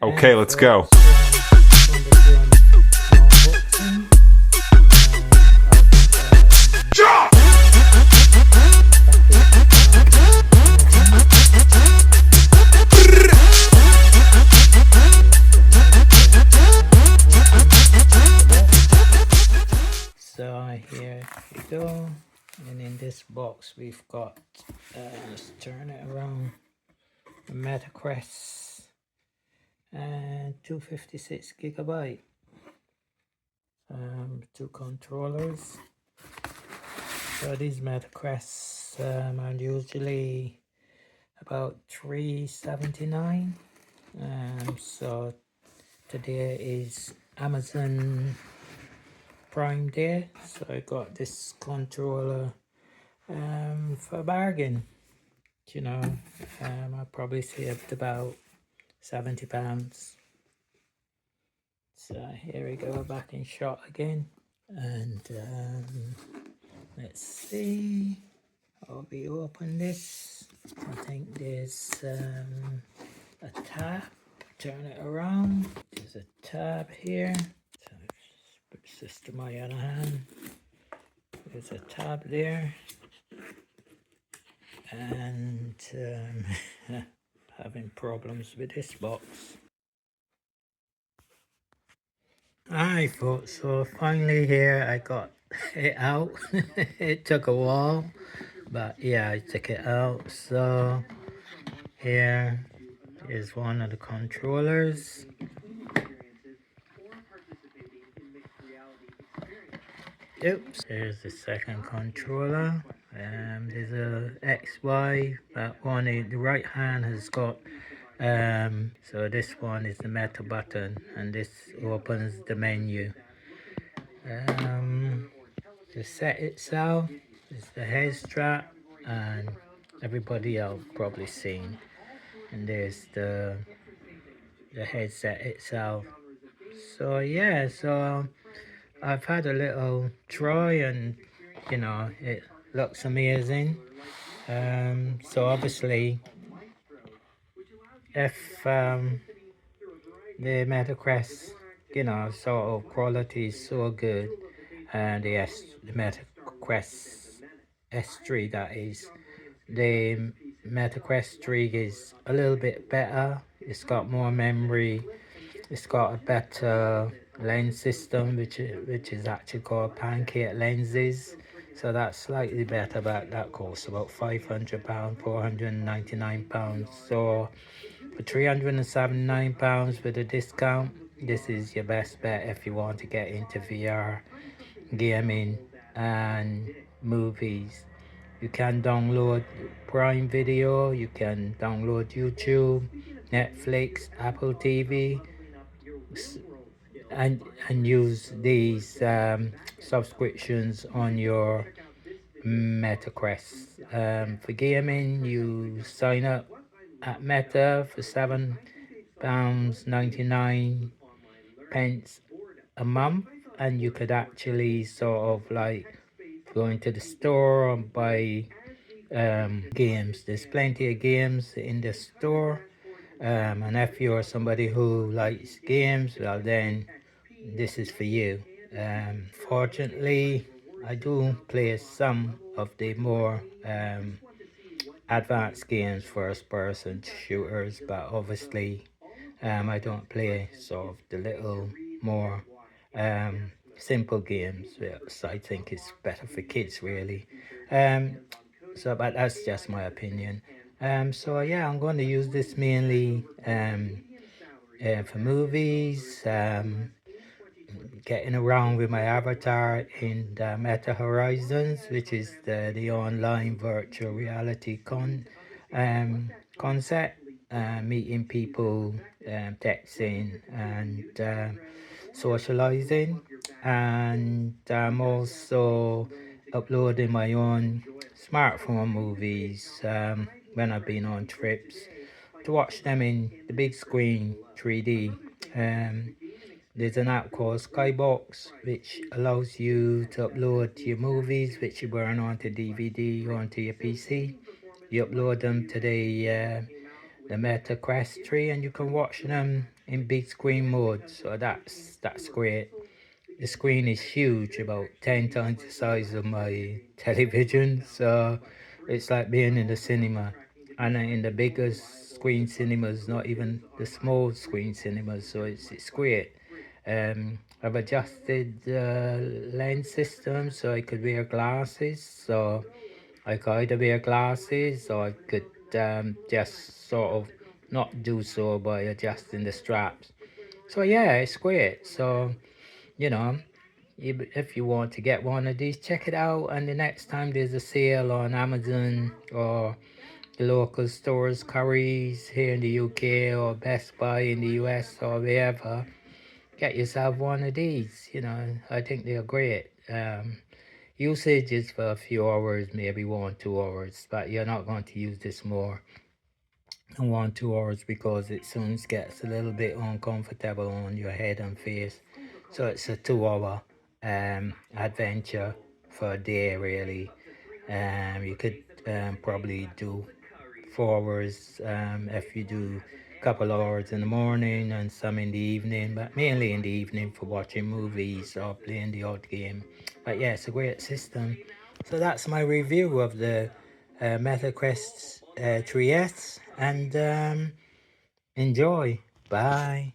Okay, let's go. So here we go, and in this box we've got, let's turn it around, a MetaQuest and 256GB, two controllers. So these MetaQuests are usually about $379. So today is Amazon Prime Day, so I got this controller for a bargain. You know, I probably saved about £70. So here we go, back in shot again, and let's see how we open this. I think there's a tab. Turn it around. There's a tab here. So put this to my other hand. There's a tab there, and having problems with this box. Alright folks, so finally here I got it out. It took a while, but yeah, I took it out. So here is one of the controllers. Oops, here's the second controller. There's a XY, that one, the right hand has got, so this one is the metal button, and this opens the menu. The set itself is the head strap, and everybody else probably seen. And there's the headset itself. So yeah, so I've had a little try, and you know, it looks amazing. So obviously, if the MetaQuest, you know, sort of quality is so good, and the MetaQuest S3, that is, the MetaQuest 3 is a little bit better. It's got more memory. It's got a better lens system, which is actually called pancake lenses. So that's slightly better, but that costs about £500, £499. So for £379 with a discount, this is your best bet if you want to get into VR, gaming, and movies. You can download Prime Video, you can download YouTube, Netflix, Apple TV, and use these subscriptions on your MetaQuest. For gaming, you sign up at Meta for £7.99 a month, and you could actually sort of like go into the store and buy games. There's plenty of games in the store, and if you're somebody who likes games, well then this is for you. Fortunately, I do play some of the more advanced games, first person shooters, but obviously I don't play sort of the little more simple games, which I think is better for kids really. So but that's just my opinion. So yeah, I'm going to use this mainly for movies, getting around with my avatar in the Meta Horizons, which is the online virtual reality concept, meeting people, texting, and socializing. And I'm also uploading my own smartphone movies when I've been on trips to watch them in the big screen 3D. There's an app called Skybox, which allows you to upload your movies which you burn onto DVD onto your PC. You upload them to the the MetaQuest 3, and you can watch them in big screen mode. So that's great. The screen is huge, about 10 times the size of my television. So it's like being in the cinema. And in the biggest screen cinemas, not even the small screen cinemas. So it's great. I've adjusted the lens system so I could wear glasses. So I could either wear glasses or I could just sort of not do so by adjusting the straps. So yeah, it's great. So, you know, if you want to get one of these, check it out. And the next time there's a sale on Amazon or the local stores, Currys here in the UK or Best Buy in the US or wherever, get yourself one of these. I think they're great. Usage is for a few hours, maybe 1 2 hours, but you're not going to use this more than 1 2 hours because it soon gets a little bit uncomfortable on your head and face. So it's a 2 hour adventure for a day, really. You could probably do 4 hours if you do a couple hours in the morning and some in the evening, but mainly in the evening for watching movies or playing the odd game. But yeah, it's a great system. So that's my review of the MetaQuest 3S, and enjoy. Bye.